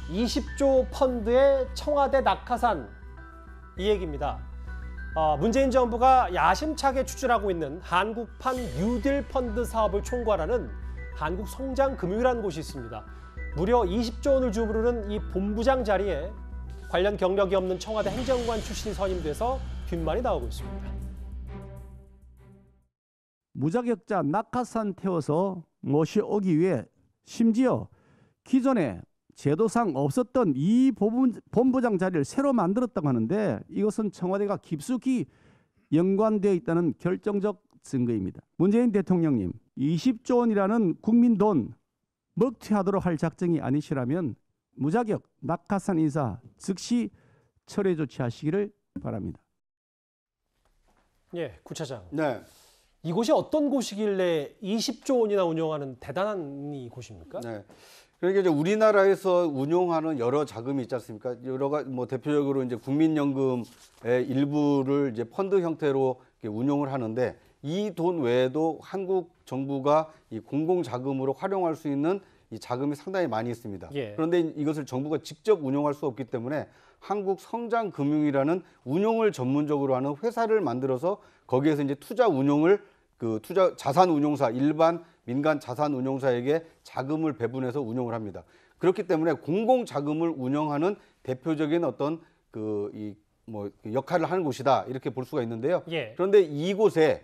(20조) 펀드의 청와대 낙하산, 이 얘기입니다. 문재인 정부가 야심차게 추진하고 있는 한국판 뉴딜 펀드 사업을 총괄하는 한국성장금융이라는 곳이 있습니다. 무려 20조 원을 주무르는 이 본부장 자리에 관련 경력이 없는 청와대 행정관 출신이 선임돼서 뒷말이 나오고 있습니다. 무자격자 낙하산 태워서 모셔오기 위해 심지어 기존에 제도상 없었던 이 본부장 자리를 새로 만들었다고 하는데, 이것은 청와대가 깊숙이 연관되어 있다는 결정적 증거입니다. 문재인 대통령님, 20조 원이라는 국민 돈 먹튀하도록 할 작정이 아니시라면 무자격 낙하산 인사 즉시 철회 조치하시기를 바랍니다. 예, 구차장. 네. 이곳이 어떤 곳이길래 20조 원이나 운영하는 대단한 곳입니까? 네. 그러니까 이제 우리나라에서 운용하는 여러 자금이 있지 않습니까? 여러 가지 대표적으로 이제 국민연금의 일부를 이제 펀드 형태로 운용을 하는데, 이 돈 외에도 한국 정부가 이 공공 자금으로 활용할 수 있는 이 자금이 상당히 많이 있습니다. 예. 그런데 이것을 정부가 직접 운용할 수 없기 때문에 한국성장금융이라는 운용을 전문적으로 하는 회사를 만들어서 거기에서 이제 투자 운용을 자산 운용사, 일반 민간 자산 운용사에게 자금을 배분해서 운용을 합니다. 그렇기 때문에 공공 자금을 운영하는 대표적인 어떤 역할을 하는 곳이다, 이렇게 볼 수가 있는데요. 예. 그런데 이곳에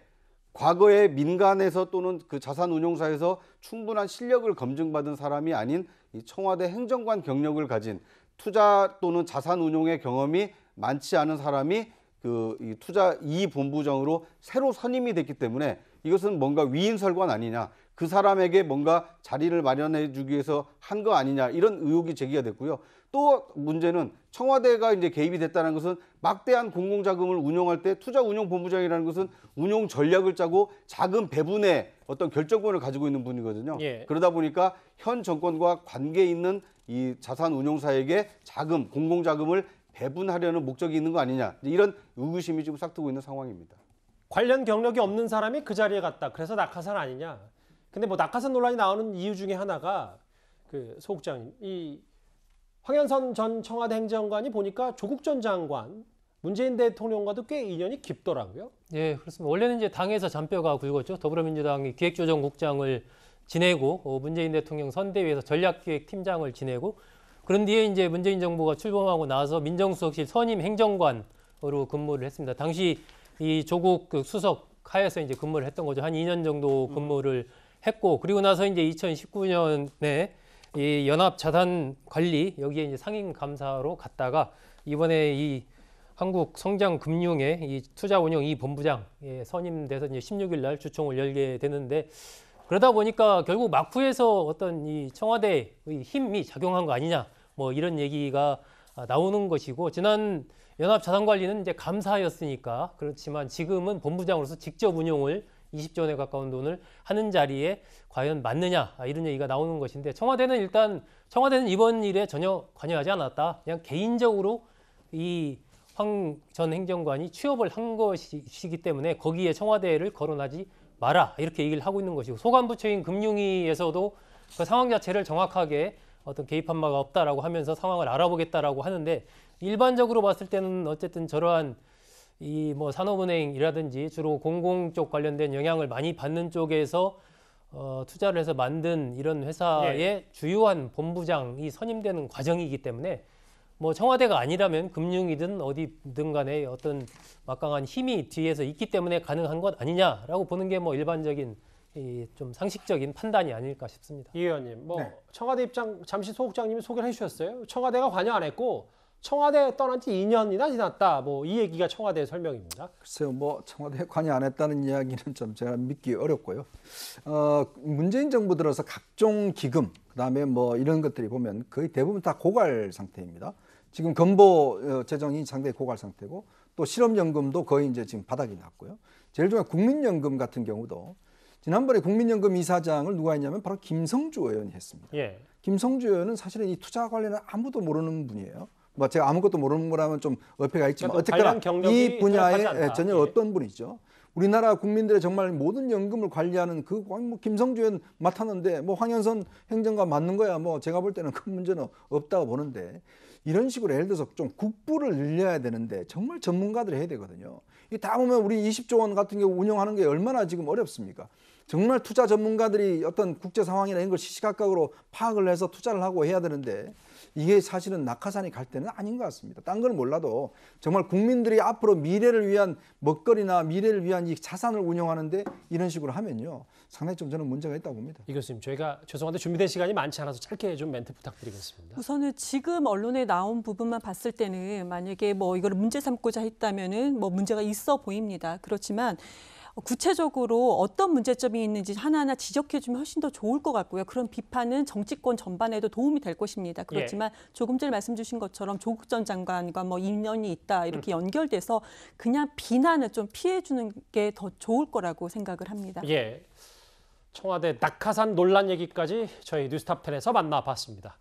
과거에 민간에서 또는 그 자산 운용사에서 충분한 실력을 검증받은 사람이 아닌 이 청와대 행정관 경력을 가진, 투자 또는 자산 운용의 경험이 많지 않은 사람이 이 투자 2본부장으로 새로 선임이 됐기 때문에 이것은 뭔가 위인설관 아니냐, 그 사람에게 뭔가 자리를 마련해 주기 위해서 한 거 아니냐, 이런 의혹이 제기가 됐고요. 또 문제는 청와대가 이제 개입이 됐다는 것은 막대한 공공자금을 운용할 때 투자운용본부장이라는 것은 운용 전략을 짜고 자금 배분의 어떤 결정권을 가지고 있는 분이거든요. 예. 그러다 보니까 현 정권과 관계 있는 이 자산운용사에게 공공자금을 배분하려는 목적이 있는 거 아니냐, 이런 의구심이 지금 싹트고 있는 상황입니다. 관련 경력이 없는 사람이 그 자리에 갔다, 그래서 낙하산 아니냐. 근데 낙하산 논란이 나오는 이유 중에 하나가 소 국장님, 이 황현선 전 청와대 행정관이 보니까 조국 전 장관, 문재인 대통령과도 꽤 인연이 깊더라고요. 예, 그렇습니다. 원래는 이제 당에서 잔뼈가 굵었죠. 더불어민주당이 기획조정국장을 지내고 문재인 대통령 선대위에서 전략기획팀장을 지내고, 그런 뒤에 이제 문재인 정부가 출범하고 나서 민정수석실 선임 행정관으로 근무를 했습니다. 당시 이 조국 수석 하에서 이제 근무를 했던 거죠. 한 2년 정도 근무를 했고, 그리고 나서 이제 2019년에 이 연합자산관리, 여기에 이제 상임감사로 갔다가 이번에 이 한국성장금융의 이 투자운용 2본부장에 선임돼서 이제 16일 날 주총을 열게 되는데, 그러다 보니까 결국 막후에서 어떤 이 청와대의 힘이 작용한 거 아니냐, 이런 얘기가 나오는 것이고, 지난 연합자산관리는 이제 감사였으니까 그렇지만 지금은 본부장으로서 직접 운용을 20조 원에 가까운 돈을 하는 자리에 과연 맞느냐, 이런 얘기가 나오는 것인데, 청와대는 이번 일에 전혀 관여하지 않았다. 그냥 개인적으로 이 황 전 행정관이 취업을 한 것이기 때문에 거기에 청와대를 거론하지 마라, 이렇게 얘기를 하고 있는 것이고, 소관부처인 금융위에서도 그 상황 자체를 정확하게 어떤 개입한 바가 없다라고 하면서 상황을 알아보겠다라고 하는데, 일반적으로 봤을 때는 어쨌든 저러한 이 산업은행이라든지 주로 공공 쪽 관련된 영향을 많이 받는 쪽에서 투자를 해서 만든 이런 회사의 주요한 본부장이 선임되는 과정이기 때문에 청와대가 아니라면 금융이든 어디든 간에 어떤 막강한 힘이 뒤에서 있기 때문에 가능한 것 아니냐라고 보는 게 일반적인 좀 상식적인 판단이 아닐까 싶습니다. 이 의원님, 청와대 입장 잠시 소 국장님이 소개를 해주셨어요. 청와대가 관여 안 했고 청와대 떠난 지 2년이나 지났다, 이 얘기가 청와대 설명입니다. 글쎄요, 청와대 관여 안 했다는 이야기는 좀 제가 믿기 어렵고요. 문재인 정부 들어서 각종 기금, 그다음에 이런 것들이 보면 거의 대부분 다 고갈 상태입니다. 지금 건보 재정이 상당히 고갈 상태고, 또 실업연금도 거의 이제 지금 바닥이 났고요. 제일 중요한 국민연금 같은 경우도 지난번에 국민연금 이사장을 누가 했냐면 바로 김성주 의원이 했습니다. 예. 김성주 의원은 사실은 이 투자 관련은 아무도 모르는 분이에요. 뭐 제가 아무것도 모르는 거라면 좀 어폐가 있지만 그러니까 어쨌거나 관련 경력이 이 분야에 뚜렷하지 않다. 전혀 예. 어떤 분이죠. 우리나라 국민들의 정말 모든 연금을 관리하는 그 뭐 김성주 의원 맡았는데 뭐 황현선 행정관 맞는 거야. 뭐 제가 볼 때는 큰 문제는 없다고 보는데 이런 식으로 예를 들어서 좀 국부를 늘려야 되는데 정말 전문가들이 해야 되거든요. 이 다 보면 우리 20조 원 같은 경우 운영하는 게 얼마나 지금 어렵습니까? 정말 투자 전문가들이 어떤 국제 상황이나 이런 걸 시시각각으로 파악을 해서 투자를 하고 해야 되는데 이게 사실은 낙하산이 갈 때는 아닌 것 같습니다. 딴 건 몰라도 정말 국민들이 앞으로 미래를 위한 먹거리나 미래를 위한 이 자산을 운영하는데 이런 식으로 하면요. 상당히 좀 저는 문제가 있다고 봅니다. 이 교수님, 저희가 죄송한데 준비된 시간이 많지 않아서 짧게 좀 멘트 부탁드리겠습니다. 우선은 지금 언론에 나온 부분만 봤을 때는 만약에 뭐 이걸 문제 삼고자 했다면은 뭐 문제가 있어 보입니다. 그렇지만 구체적으로 어떤 문제점이 있는지 하나하나 지적해주면 훨씬 더 좋을 것 같고요. 그런 비판은 정치권 전반에도 도움이 될 것입니다. 그렇지만 조금 전에 말씀 주신 것처럼 조국 전 장관과 뭐 인연이 있다 이렇게 연결돼서 그냥 비난을 좀 피해주는 게 더 좋을 거라고 생각을 합니다. 예, 청와대 낙하산 논란 얘기까지 저희 뉴스탑10에서 만나봤습니다.